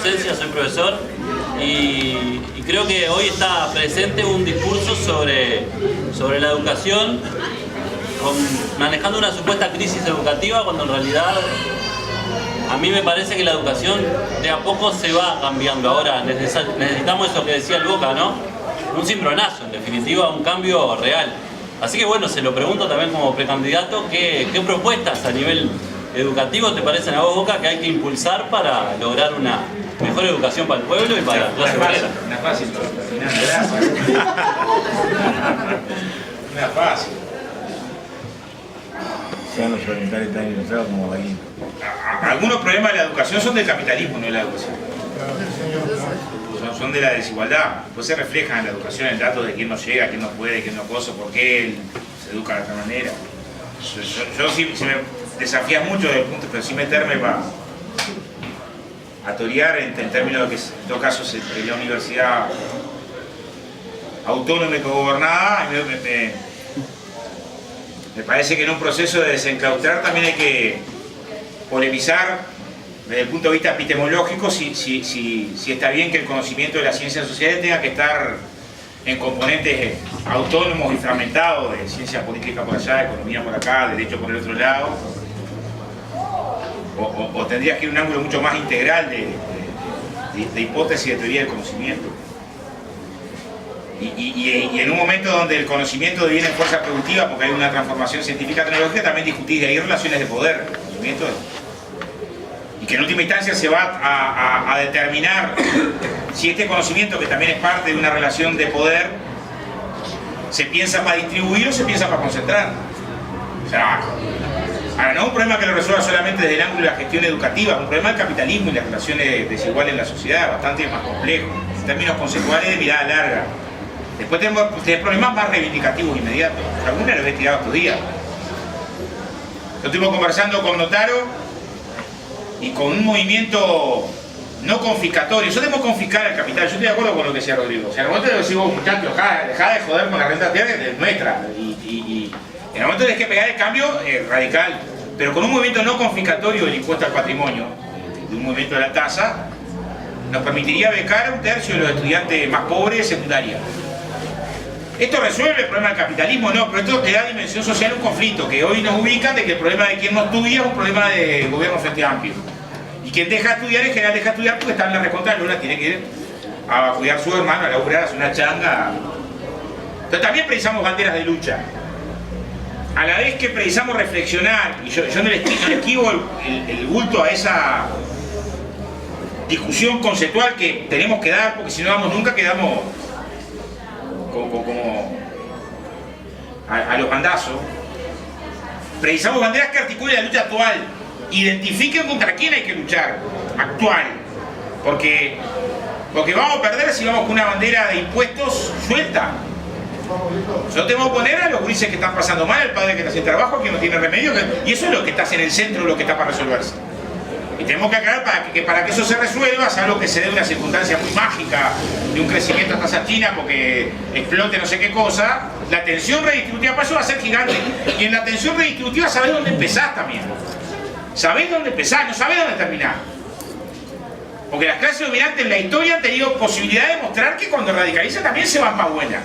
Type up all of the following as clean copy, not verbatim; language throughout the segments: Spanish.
docencia, soy profesor y creo que hoy está presente un discurso sobre la educación, manejando una supuesta crisis educativa, cuando en realidad a mí me parece que la educación de a poco se va cambiando. Ahora necesitamos eso que decía el Boca, ¿no? Un cimbronazo, en definitiva, un cambio real. Así que bueno, se lo pregunto también como precandidato, ¿qué propuestas a nivel educativo te parecen a vos, Boca, que hay que impulsar para lograr una mejor educación para el pueblo y para la clase obrera? Una fácil, una fácil. Sean los orientales tan ilustrados como Baguín. Algunos problemas de la educación son del capitalismo, no de la educación. Son de la desigualdad. Pues se reflejan en la educación el dato de quién no llega, quién no puede, quién no goza, por qué él se educa de otra manera. Yo sí, se me desafía mucho desde el punto, pero sí meterme para a torear en términos de que en todo caso es la universidad autónoma y gobernada. Me parece que en un proceso de desenclaustrar también hay que polemizar desde el punto de vista epistemológico si está bien que el conocimiento de las ciencias sociales tenga que estar en componentes autónomos y fragmentados de ciencia política por allá, economía por acá, derecho por el otro lado, o tendrías que ir a un ángulo mucho más integral de hipótesis de teoría del conocimiento. Y en un momento donde el conocimiento deviene fuerza productiva porque hay una transformación científica tecnológica, también discutir de ahí relaciones de poder. El conocimiento, y que en última instancia se va a determinar si este conocimiento, que también es parte de una relación de poder, se piensa para distribuir o se piensa para concentrar. O sea, ahora no es un problema que lo resuelva solamente desde el ángulo de la gestión educativa, es un problema del capitalismo y las relaciones desiguales en la sociedad, bastante más complejo, en términos conceptuales de mirada larga. Después tenemos problemas más reivindicativos inmediatos. Algunos los he tirado estos días. Yo estuve conversando con Notaro y con un movimiento no confiscatorio. Eso debemos confiscar el capital. Yo estoy de acuerdo con lo que decía Rodrigo. O sea, en el momento de decir, muchachos, dejá de joder con la renta tierra, es nuestra. Y en el momento de que pegar el cambio radical, pero con un movimiento no confiscatorio del impuesto al patrimonio, de un movimiento de la tasa, nos permitiría becar a un tercio de los estudiantes más pobres de secundaria. ¿Esto resuelve el problema del capitalismo? No, pero esto te da dimensión social a un conflicto que hoy nos ubican de que el problema de quien no estudia es un problema de gobierno frente amplio. Y quien deja de estudiar, en general deja de estudiar porque está en la recontra luna, tiene que ir a cuidar a su hermano, a laburar, a hacer una changa. Entonces también precisamos banderas de lucha. A la vez que precisamos reflexionar, y yo no le esquivo el bulto a esa discusión conceptual que tenemos que dar, porque si no damos nunca quedamos como a los bandazos. Precisamos banderas que articulen la lucha actual, identifiquen contra quién hay que luchar, actual, porque vamos a perder si vamos con una bandera de impuestos suelta. Nosotros tenemos que poner a los grises que están pasando mal, el padre que está sin trabajo, que no tiene remedio, y eso es lo que está en el centro, lo que está para resolverse. Y tenemos que aclarar para que eso se resuelva, salvo que se dé una circunstancia muy mágica de un crecimiento a tasa china porque explote no sé qué cosa, la tensión redistributiva para eso va a ser gigante. Y en la tensión redistributiva sabés dónde empezás también. Sabés dónde empezás, no sabés dónde terminás. Porque las clases dominantes en la historia han tenido posibilidad de mostrar que cuando radicalizan también se van para buena.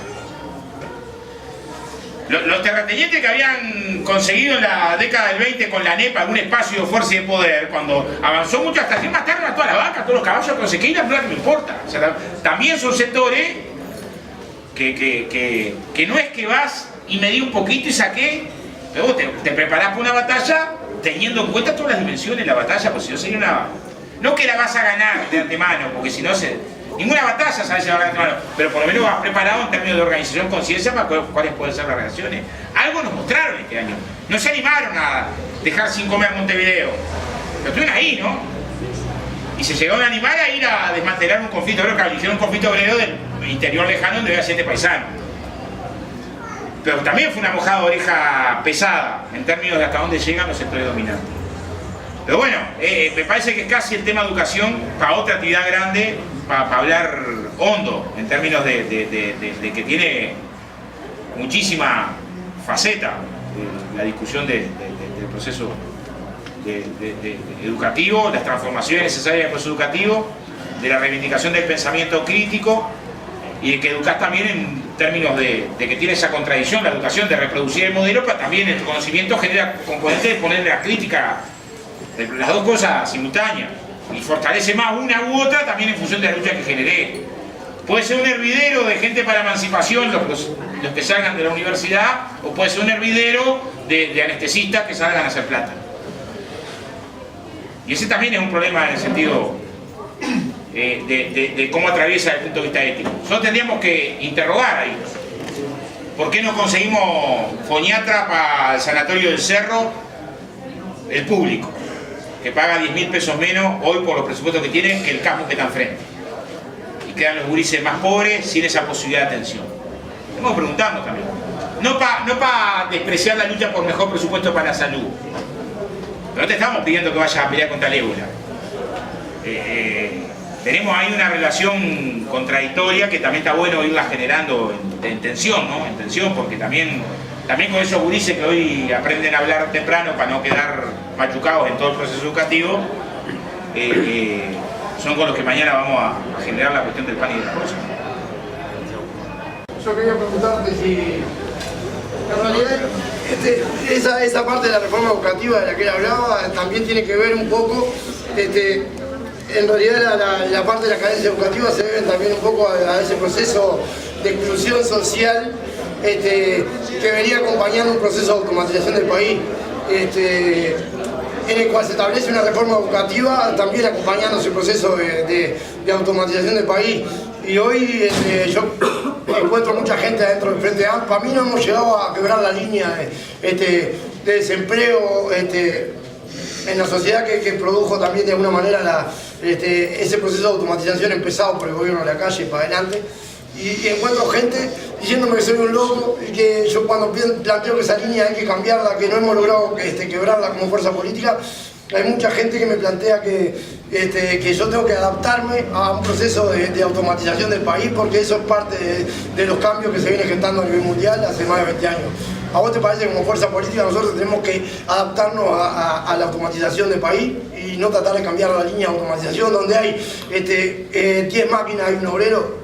Los terratenientes que habían conseguido en la década del 20 con la NEP algún espacio de fuerza y de poder, cuando avanzó mucho hasta que mataron a toda la vaca, a todos los caballos, no sé qué, y la plata no importa. O sea, también son sectores que no es que vas y medí un poquito y saqué, pero vos te preparás para una batalla teniendo en cuenta todas las dimensiones de la batalla, porque si no sería una... No que la vas a ganar de antemano, porque si no se... Ninguna batalla sabes si va a ganar de antemano, pero por lo menos vas preparado en términos de organización, conciencia para cuáles pueden ser las relaciones. Algo nos mostraron este año. No se animaron a dejar sin comer a Montevideo. Pero estuvieron ahí, ¿no? Y se llegaron a animar a ir a desmantelar un conflicto obrero, que hicieron un conflicto obrero del interior lejano donde había 7 paisanos. Pero también fue una mojada de oreja pesada en términos de hasta dónde llegan los sectores dominantes. Pero bueno, me parece que es casi el tema educación para otra actividad grande, para hablar hondo, en términos de que tiene muchísima faceta la discusión del proceso educativo, las transformaciones necesarias del proceso educativo, de la reivindicación del pensamiento crítico y de que educás también en términos de que tiene esa contradicción, la educación de reproducir el modelo, pero también el conocimiento genera componente de ponerle la crítica, de las dos cosas simultáneas, y fortalece más una u otra también en función de la lucha que generé. Puede ser un hervidero de gente para emancipación, los que salgan de la universidad, o puede ser un hervidero de anestesistas que salgan a hacer plata. Y ese también es un problema en el sentido de cómo atraviesa desde el punto de vista ético. Nosotros tendríamos que interrogar ahí. ¿Por qué no conseguimos foniatra para el sanatorio del Cerro, el público, que paga 10.000 pesos menos hoy por los presupuestos que tiene que el campo que está enfrente? Y quedan los gurises más pobres sin esa posibilidad de atención. Estamos preguntando también. No para despreciar la lucha por mejor presupuesto para la salud. Pero no te estamos pidiendo que vayas a pelear contra el ébola. Tenemos ahí una relación contradictoria que también está bueno irla generando en tensión, ¿no? En tensión, porque también con esos gurises que hoy aprenden a hablar temprano para no quedar machucados en todo el proceso educativo, son con los que mañana vamos a generar la cuestión del pan y de la rosa. Yo quería preguntarte si en realidad esa parte de la reforma educativa de la que él hablaba también tiene que ver un poco, en realidad la parte de la carencia educativa se debe también un poco a ese proceso de exclusión social que venía acompañando un proceso de automatización del país, en el cual se establece una reforma educativa también acompañando ese proceso de automatización del país. Y hoy yo encuentro mucha gente adentro del Frente Amplio. Para mí no hemos llegado a quebrar la línea de desempleo en la sociedad que produjo también de alguna manera ese proceso de automatización empezado por el gobierno de la calle para adelante. Y encuentro gente diciéndome que soy un loco y que yo cuando planteo que esa línea hay que cambiarla, que no hemos logrado quebrarla como fuerza política, hay mucha gente que me plantea que yo tengo que adaptarme a un proceso de automatización del país porque eso es parte de los cambios que se vienen gestando a nivel mundial hace más de 20 años. ¿A vos te parece que como fuerza política nosotros tenemos que adaptarnos a la automatización del país y no tratar de cambiar la línea de automatización donde hay 10 máquinas y un obrero?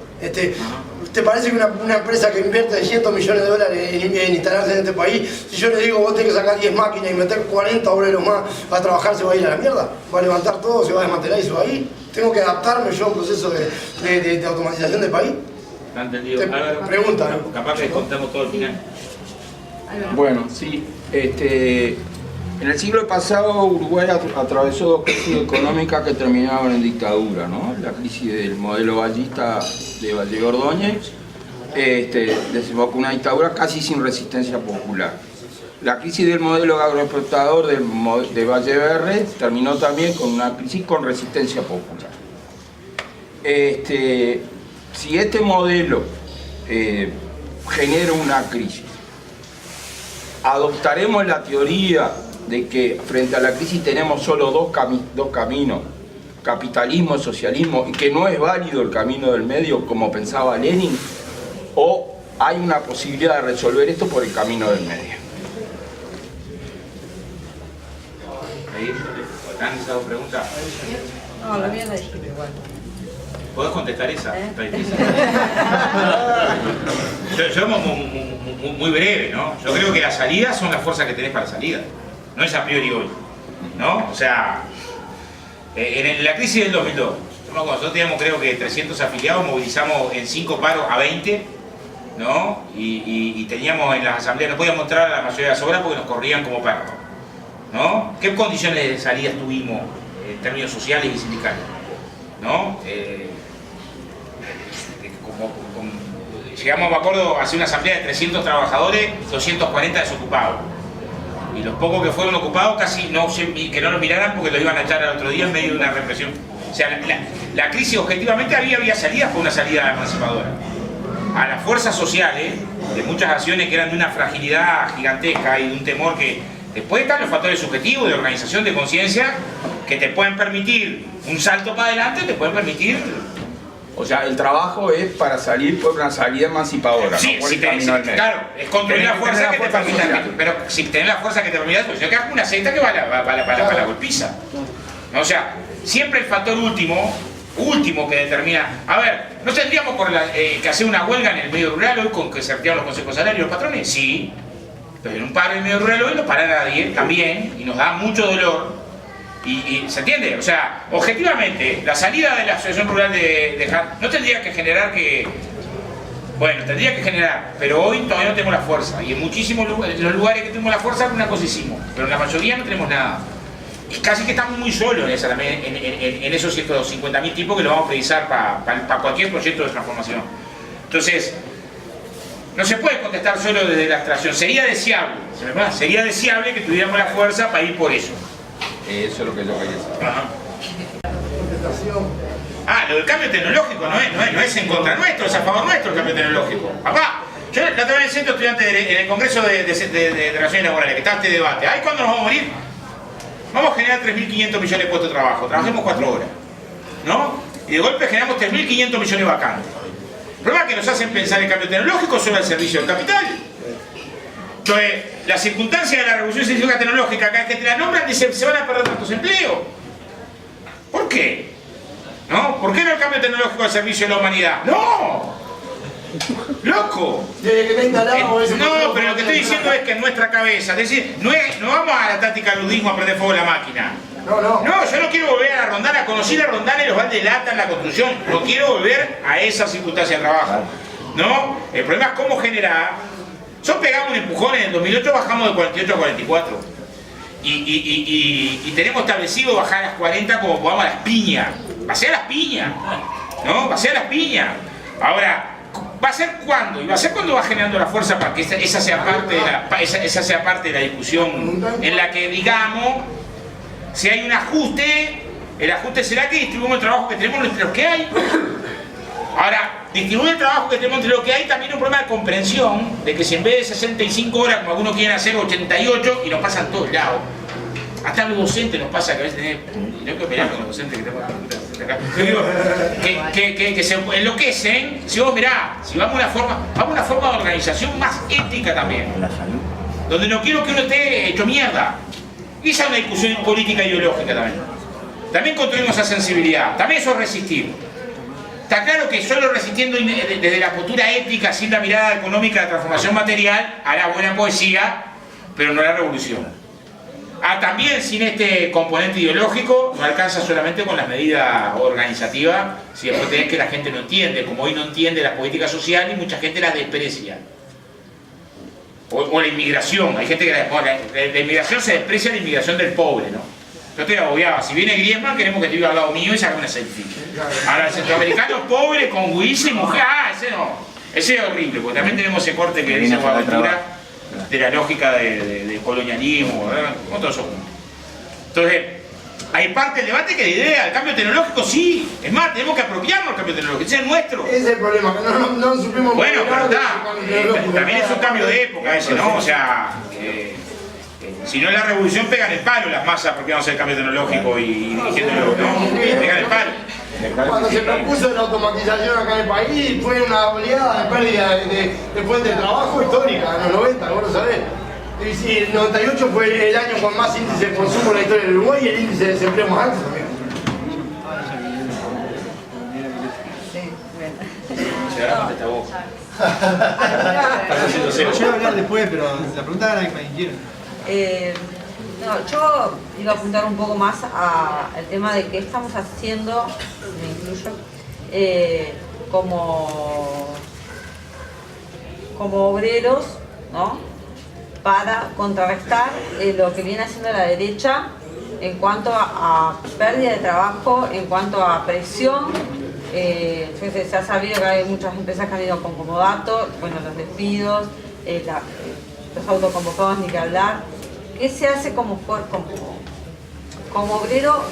¿Te parece que una empresa que invierte $100 millones en instalarse en este país, si yo le digo vos tenés que sacar 10 máquinas y meter 40 obreros más a trabajar, se va a ir a la mierda? ¿Va a levantar todo, se va a desmantelar y se va a ir? ¿Tengo que adaptarme yo a un proceso de automatización del país? ¿Está entendido? Pregunta, ¿no? Capaz que contamos todo el final. Bueno, sí. En el siglo pasado Uruguay atravesó dos crisis económicas que terminaban en dictadura, ¿no? La crisis del modelo vallista de Valle Ordóñez desembocó una dictadura casi sin resistencia popular. La crisis del modelo agroexportador de Valle Verde terminó también con una crisis con resistencia popular. Si este modelo genera una crisis, adoptaremos la teoría de que frente a la crisis tenemos solo dos caminos, capitalismo y socialismo, y que no es válido el camino del medio como pensaba Lenin, o hay una posibilidad de resolver esto por el camino del medio. ¿Han dado preguntas? No, lo voy a decir igual. ¿Podés contestar esa? Está difícil. Yo muy breve, ¿no? Yo creo que las salidas son las fuerzas que tenés para salida. No es a priori hoy, ¿no? O sea, en la crisis del 2002, nosotros teníamos creo que 300 afiliados, movilizamos en 5 paros a 20, ¿no? Y teníamos en las asambleas, no podíamos entrar a la mayoría de las obras porque nos corrían como perros, ¿no? ¿Qué condiciones de salida tuvimos en términos sociales y sindicales? ¿No? Llegamos, me acuerdo, a hacer una asamblea de 300 trabajadores, 240 desocupados. Y los pocos que fueron ocupados casi que no los miraran porque los iban a echar al otro día en medio de una represión. O sea, la crisis objetivamente había salidas por una salida emancipadora. A las fuerzas sociales, de muchas acciones que eran de una fragilidad gigantesca y de un temor que... Después están los factores subjetivos de organización de conciencia que te pueden permitir un salto para adelante, te pueden permitir... O sea, el trabajo es para salir por una salida emancipadora, sí, no por si el camino del medio. Claro, es construir la fuerza que te permita, pero si tenés la fuerza que te permita, pues yo quedas una secta que va para la golpiza. O sea, siempre el factor último último que determina. A ver, ¿no tendríamos que hacer una huelga en el medio rural hoy con que se retiran los consejos salarios los patrones? Sí, pero en un paro en el medio rural hoy no para nadie también y nos da mucho dolor. Y ¿se entiende? O sea, objetivamente, la salida de la Asociación Rural de no tendría que generar que... Bueno, tendría que generar, pero hoy todavía no tenemos la fuerza. Y en muchísimos lugares, los lugares que tenemos la fuerza, alguna cosa hicimos. Pero en la mayoría no tenemos nada. Y casi que estamos muy solos en esos 150.000 tipos que lo vamos a precisar para cualquier proyecto de transformación. Entonces, no se puede contestar solo desde la abstracción. Sería deseable, sería deseable que tuviéramos la fuerza para ir por eso. Eso es lo que yo quería decir. Ajá. Lo del cambio tecnológico no es en contra nuestro, es a favor nuestro el cambio tecnológico. Papá, yo la otra vez en el centro estudiante en el Congreso de Relaciones Laborales, que está este debate. ¿Ahí cuándo nos vamos a morir? Vamos a generar 3.500 millones de puestos de trabajo, trabajemos 4 horas, ¿no? Y de golpe generamos 3.500 millones de vacantes. El problema es que nos hacen pensar el cambio tecnológico solo al servicio del capital. Entonces, la circunstancia de la revolución científica tecnológica, cada vez que te la nombran, dicen se van a perder tantos empleos. ¿Por qué? ¿No? ¿Por qué no el cambio tecnológico al servicio de la humanidad? ¡No! ¡Loco! No, pero lo que estoy diciendo es que en nuestra cabeza, es decir, no vamos a la táctica ludismo a prender fuego la máquina. No, yo no quiero volver a la Rondana, conocí la Rondana y los baldes de lata en la construcción, no quiero volver a esa circunstancia de trabajo. ¿No? El problema es cómo generar. Nosotros pegamos un empujón, en el 2008 bajamos de 48 a 44. Y tenemos establecido bajar a las 40 como podamos a las piñas. Va a ser a las piñas, ¿no? Va a ser a las piñas. Ahora, ¿va a ser cuándo? Y va a ser cuando va generando la fuerza para que esa sea parte de la discusión en la que digamos, si hay un ajuste, el ajuste será que distribuimos el trabajo que tenemos entre los que hay. Ahora, distribuir el trabajo que tenemos entre lo que hay también es un problema de comprensión, de que si en vez de 65 horas, como algunos quieren hacer, 88, y nos pasa en todos lados. Hasta los docentes nos pasa que a veces tenemos, y no hay que pelear con los docentes que tenemos acá, que se enloquecen. Si vos mirá, si vamos a una forma de organización más ética también, donde no quiero que uno esté hecho mierda. Y esa es una discusión política e ideológica también. También construimos esa sensibilidad, también eso es resistir. Está claro que solo resistiendo desde la postura ética, sin la mirada económica de la transformación material, hará buena poesía, pero no hará revolución. También sin este componente ideológico, no alcanza solamente con las medidas organizativas, si después tenés que la gente no entiende, como hoy no entiende las políticas sociales y mucha gente las desprecia. O la inmigración, hay gente que la inmigración se desprecia, la inmigración del pobre, ¿no? Yo estoy agobiado, si viene Griezmann queremos que te viva al lado mío y saque una selfie. Ahora el centroamericano pobre con huiza y mujer, ese no, ese es horrible, porque también tenemos ese corte que dice Boaventura de la lógica de colonialismo, otros son. Entonces, hay parte del debate que la idea, el cambio tecnológico sí, es más, tenemos que apropiarnos del cambio tecnológico, ese es nuestro. Ese es el problema, que no supimos... Bueno, pero está, también es un cambio de época ese, ¿no? O sea, si no es la revolución, pegan el palo las masas apropiándose del cambio tecnológico y dirigiéndolo, ¿no? Pegan el palo. Cuando se propuso la automatización acá en el país, fue una oleada de pérdida de fuentes de trabajo histórica, en los 90, vos lo sabés. Y el 98 fue el año con más índice de consumo en la historia del Uruguay y el índice de desempleo más alto también. Yo voy a hablar después, pero la pregunta era que me quiero. No, yo iba a apuntar un poco más al tema de qué estamos haciendo, me incluyo, como obreros, ¿no? Para contrarrestar lo que viene haciendo la derecha en cuanto a pérdida de trabajo, en cuanto a presión. Se ha sabido que hay muchas empresas que han ido con comodato, bueno, los despidos, los autoconvocados, ni que hablar. ¿Qué se hace como obrero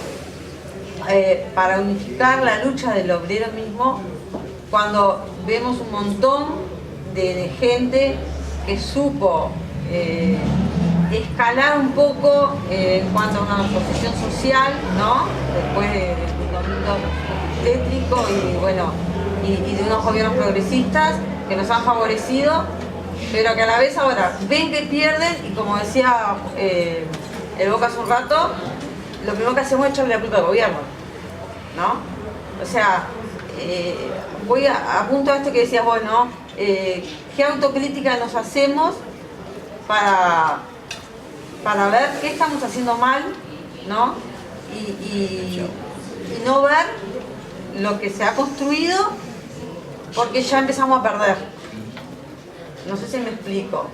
para unificar la lucha del obrero mismo cuando vemos un montón de gente que supo escalar un poco en cuanto a una posición social, ¿no? Después del domingo tétrico y bueno, y de unos gobiernos progresistas que nos han favorecido, pero que a la vez ahora ven que pierden y como decía el Boca hace un rato, lo primero que hacemos es echarle la culpa al gobierno, ¿no? O sea, voy a punto a esto que decías vos, ¿no? ¿Qué autocrítica nos hacemos para ver qué estamos haciendo mal, ¿no? Y no ver lo que se ha construido, porque ya empezamos a perder. No sé si me explico.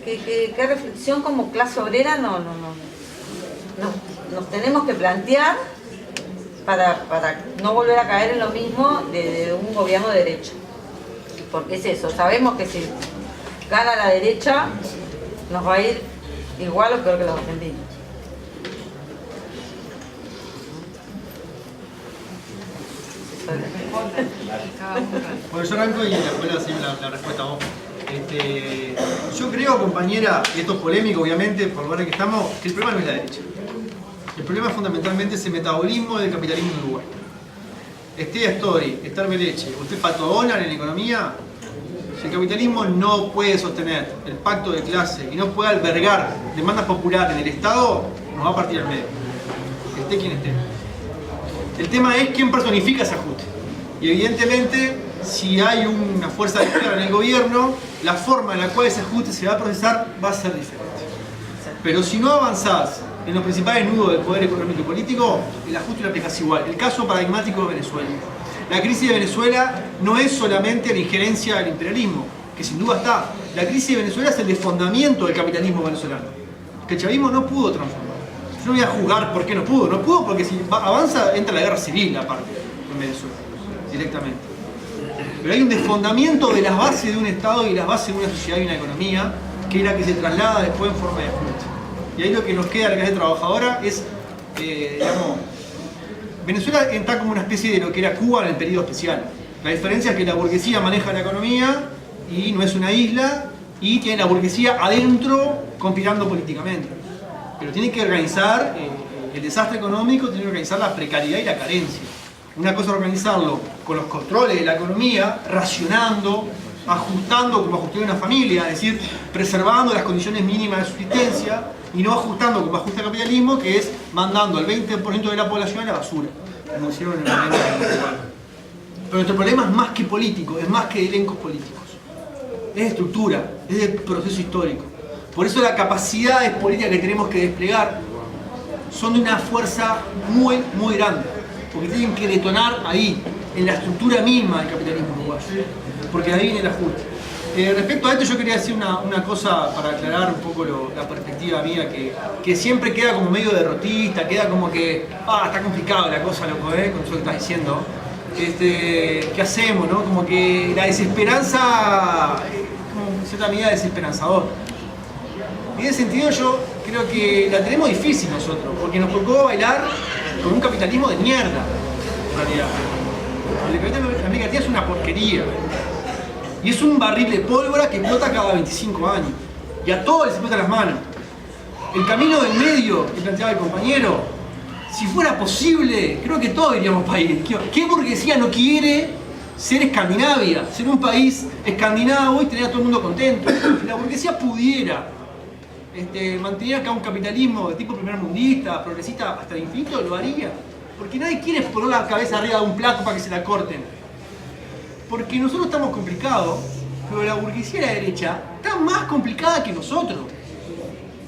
¿Qué reflexión como clase obrera nos tenemos que plantear para no volver a caer en lo mismo de un gobierno de derecha? Porque es eso, sabemos que si gana la derecha nos va a ir igual o peor que los argentinos. Bueno, yo arranco y después le hacemos la respuesta a vos. Yo creo, compañera, y esto es polémico obviamente, por lo lugar que estamos, que el problema no es la derecha. El problema fundamentalmente es el metabolismo del capitalismo en Uruguay. Esté Astori, Esther Beleche, usted Pato Donald en economía, si el capitalismo no puede sostener el pacto de clase y no puede albergar demandas populares en el Estado, nos va a partir al medio. Esté quien esté. El tema es quién personifica ese ajuste. Y evidentemente, si hay una fuerza de izquierda en el gobierno, la forma en la cual ese ajuste se va a procesar va a ser diferente. Pero si no avanzás en los principales nudos del poder económico y político, el ajuste lo aplicás igual. El caso paradigmático de Venezuela. La crisis de Venezuela no es solamente la injerencia del imperialismo, que sin duda está. La crisis de Venezuela es el desfondamiento del capitalismo venezolano, que el chavismo no pudo transformar. Yo no voy a juzgar por qué no pudo. No pudo porque si avanza entra la guerra civil aparte en Venezuela, directamente. Pero hay un desfondamiento de las bases de un Estado y las bases de una sociedad y una economía, que es la que se traslada después en forma de ajuste. Y ahí lo que nos queda a la clase trabajadora es, digamos, Venezuela está como una especie de lo que era Cuba en el periodo especial. La diferencia es que la burguesía maneja la economía y no es una isla, y tiene la burguesía adentro conspirando políticamente. Pero tiene que organizar el desastre económico, tiene que organizar la precariedad y la carencia. Una cosa es organizarlo con los controles de la economía, racionando, ajustando como ajustaría una familia, es decir, preservando las condiciones mínimas de subsistencia, y no ajustando como ajusta el capitalismo, que es mandando al 20% de la población a la basura, como hicieron en el momento de Uruguay. Pero nuestro problema es más que político, es más que elencos políticos. Es de estructura, es de proceso histórico. Por eso las capacidades políticas que tenemos que desplegar son de una fuerza muy, muy grande. Porque tienen que detonar ahí, en la estructura misma del capitalismo uruguayo. Porque ahí viene el ajuste. Respecto a esto yo quería decir una cosa para aclarar un poco la perspectiva mía, que siempre queda como medio derrotista, queda como que, está complicado la cosa, loco, con eso que estás diciendo. ¿Qué hacemos, no? Como que la desesperanza, como en cierta medida desesperanzador. En ese sentido yo creo que la tenemos difícil nosotros, porque nos tocó bailar con un capitalismo de mierda, en realidad. El capitalismo de América Latina es una porquería. Y es un barril de pólvora que explota cada 25 años. Y a todos les explota las manos. El camino del medio que planteaba el compañero, si fuera posible, creo que todos iríamos para ahí. ¿Qué burguesía no quiere ser Escandinavia? Ser un país escandinavo y tener a todo el mundo contento. Si la burguesía pudiera mantener acá un capitalismo de tipo primermundista, progresista hasta el infinito, lo haría. Porque nadie quiere poner la cabeza arriba de un plato para que se la corten. Porque nosotros estamos complicados, pero la burguesía de la derecha está más complicada que nosotros.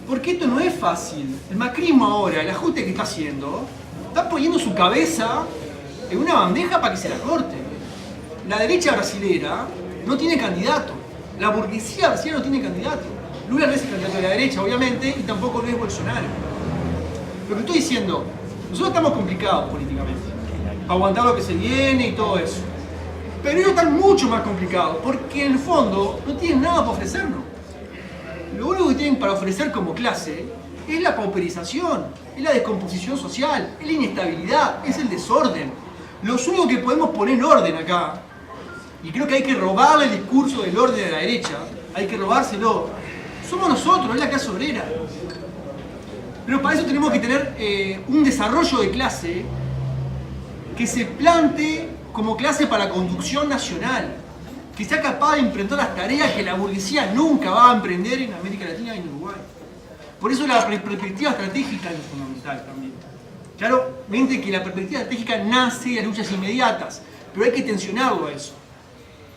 Porque esto no es fácil. El macrismo ahora, el ajuste que está haciendo, está poniendo su cabeza en una bandeja para que se la corten. La derecha brasilera no tiene candidato. La burguesía brasilera no tiene candidato. Lula no es el candidato de la derecha, obviamente, y tampoco lo es Bolsonaro. Lo que estoy diciendo, nosotros estamos complicados políticamente. Aguantar lo que se viene y todo eso. Pero ellos están mucho más complicados, porque en el fondo no tienen nada para ofrecernos. Lo único que tienen para ofrecer como clase es la pauperización, es la descomposición social, es la inestabilidad, es el desorden. Los únicos que podemos poner en orden acá, y creo que hay que robarle el discurso del orden a la derecha, hay que robárselo, somos nosotros, es la clase obrera. Pero para eso tenemos que tener un desarrollo de clase que se plantee como clase para la conducción nacional, que sea capaz de emprender las tareas que la burguesía nunca va a emprender en América Latina y en Uruguay. Por eso la perspectiva estratégica es fundamental también. Claramente que la perspectiva estratégica nace de las luchas inmediatas, pero hay que tensionarlo a eso.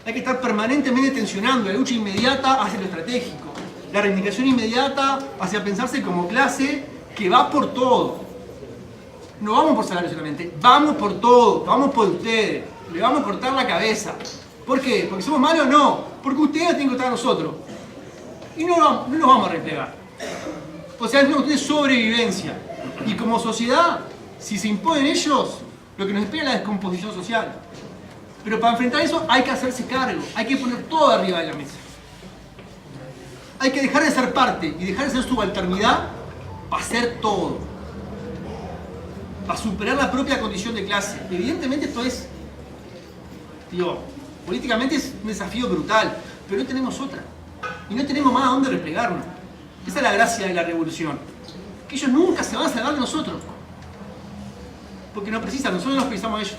Hay que estar permanentemente tensionando la lucha inmediata hacia lo estratégico, la reivindicación inmediata hacia pensarse como clase que va por todo. No vamos por salario solamente, vamos por todo, vamos por ustedes, le vamos a cortar la cabeza. ¿Por qué? ¿Porque somos malos? No, porque ustedes tienen que estar a nosotros. Y no nos vamos a replegar. O sea, es una cuestión de sobrevivencia. Y como sociedad, si se imponen ellos, lo que nos espera es la descomposición social. Pero para enfrentar eso hay que hacerse cargo, hay que poner todo arriba de la mesa. Hay que dejar de ser parte y dejar de ser subalternidad para hacer todo. Para superar la propia condición de clase. Evidentemente esto es, políticamente es un desafío brutal, pero no tenemos otra. Y no tenemos más a dónde replegarnos. Esa es la gracia de la revolución. Que ellos nunca se van a salvar de nosotros. Porque nos precisan, nosotros nos precisamos a ellos.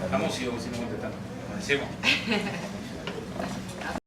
Estamos, sigamos contestando. Comencemos.